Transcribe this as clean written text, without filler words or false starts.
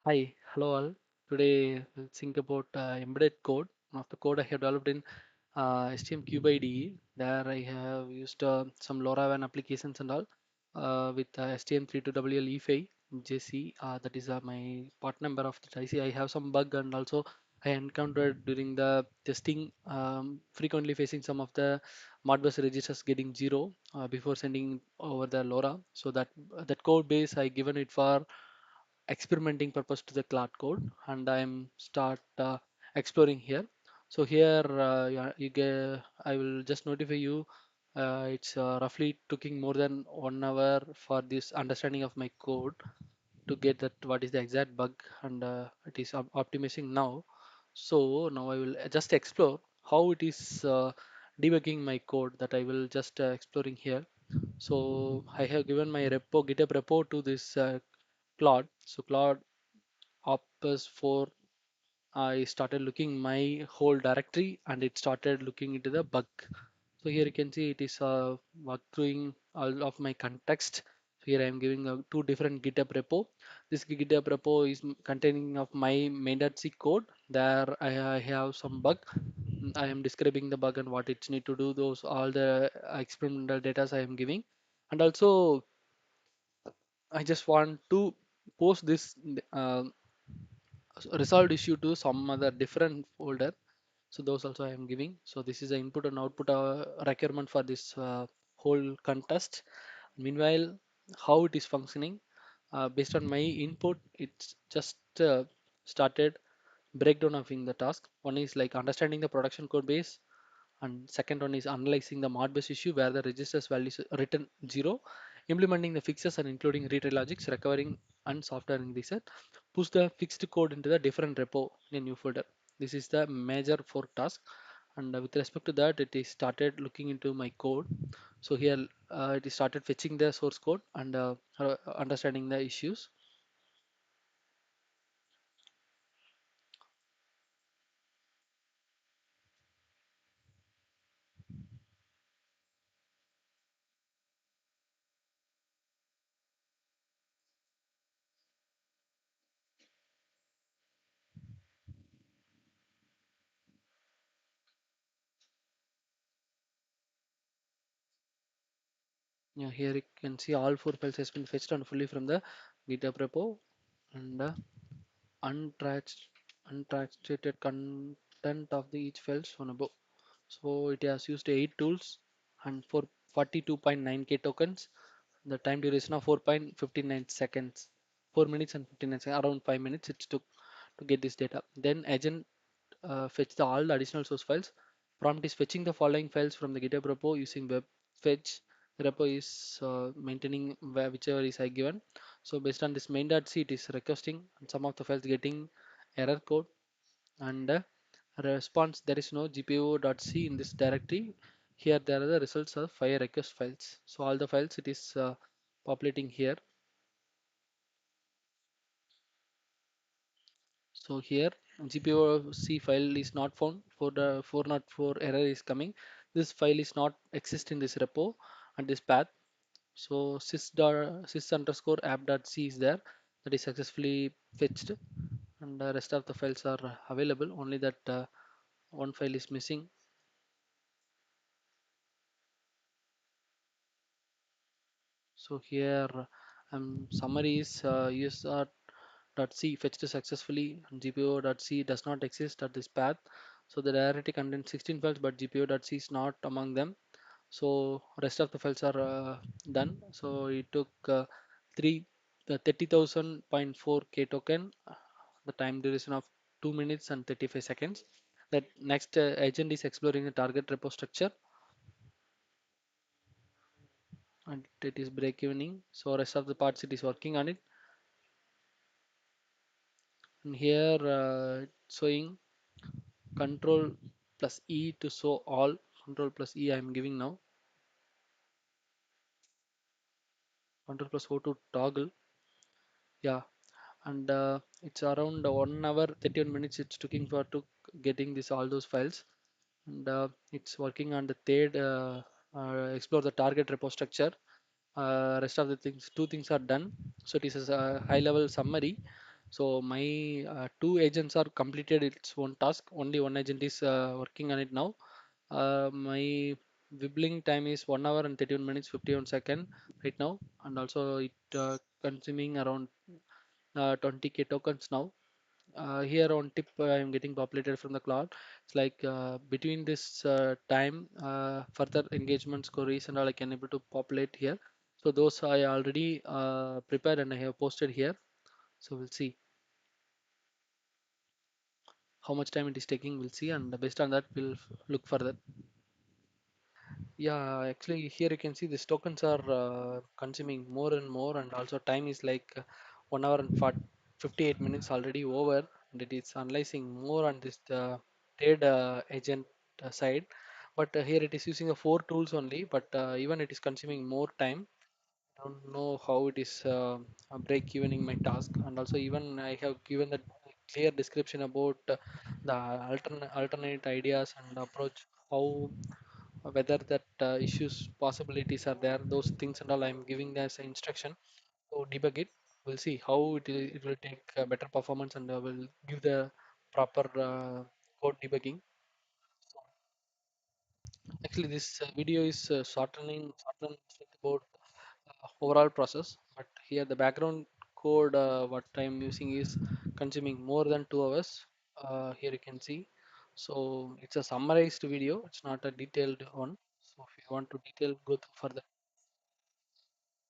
Hi, hello all. Today we'll think about embedded code. One of the code I have developed in HTML by DE. There I have used some LoRaWAN applications and all with STM32WL E5 JC. That is my part number of the IC. I have some bug and also I encountered during the testing frequently facing some of the Modbus registers getting zero before sending over the LoRa. So that code base I given it for experimenting purpose to the Claude code, and I'm start exploring here. So here yeah, I will just notify you. It's roughly taking more than 1 hour for this understanding of my code to get that what is the exact bug, and it is optimizing now. So now I will just explore how it is debugging my code that I will just exploring here. So I have given my repo GitHub repo to this Claude. So Claude Opus 4, I started looking my whole directory and it started looking into the bug. So here you can see it is walkthroughing all of my context. So here I am giving two different GitHub repo. This GitHub repo is containing of my main.c code. There I have some bug. I am describing the bug and what it need to do. Those all the experimental data I am giving, and also I just want to post this uh, resolved issue to some other different folder. So those also I am giving. So this is the input and output requirement for this whole contest. Meanwhile, how it is functioning based on my input, it's just started breakdown of in the task. One is like understanding the production code base, and second one is analyzing the modbus issue where the registers values written zero, implementing the fixes and including retry logics, recovering and software reset, push the fixed code into the different repo in a new folder. This is the major for task, and with respect to that it is started looking into my code. So here it is started fetching the source code and understanding the issues. Yeah, here you can see all four files has been fetched and fully from the GitHub repo, and untracked untracked content of the each files shown above. So it has used 8 tools and for 42.9k tokens. The time duration of 4.59 seconds, 4 minutes and 59 seconds, around 5 minutes it took to get this data. Then agent fetch the all the additional source files. Prompt is fetching the following files from the GitHub repo using web fetch. The repo is maintaining whichever is I given. So based on this main.c, it is requesting and some of the files getting error code, and response there is no gpu.c in this directory. Here there are the results of 5 request files. So all the files it is populating here. So here GPOC file is not found for the 404 error is coming. This file is not exist in this repo and this path. So sys underscore app.c is there, that is successfully fetched, and the rest of the files are available. Only that one file is missing. So here summary is user.c fetched successfully and gpo.c does not exist at this path. So the directory contains 16 files but gpo.c is not among them. So rest of the files are done. So it took three the 30,000.4k token, the time duration of 2 minutes and 35 seconds. That next agent is exploring the target repo structure and it is break evening. So rest of the parts it is working on it. And here showing control plus E to show all. Control plus E I am giving now. Control plus O to toggle. Yeah, and it's around 1 hour 31 minutes it's taking for to getting this all those files, and it's working on the third explore the target repo structure. Rest of the things, two things are done. So it is a high level summary. So my two agents are completed its one task. Only one agent is working on it now. My wibbling time is 1 hour and 31 minutes 51 second right now, and also it consuming around 20k tokens now. Here on tip, I am getting populated from the cloud. It's like between this time, further engagements, queries, and all I can able to populate here. So those I already prepared and I have posted here. So we'll see how much time it is taking. We'll see, and based on that, we'll look further. Yeah, actually here you can see these tokens are consuming more and more, and also time is like 1 hour and 58 minutes already over, and it is analyzing more on this trade agent side. But here it is using four tools only, but even it is consuming more time. I don't know how it is break evening my task, and also even I have given the clear description about the alternate ideas and approach, how whether that issues possibilities are there, those things and all I'm giving as an instruction. So debug it, we'll see how it will take better performance, and will give the proper code debugging. Actually this video is shortened about overall process, but here the background code what I'm using is consuming more than 2 hours. Here you can see. So it's a summarized video, it's not a detailed one. So if you want to detail, go further.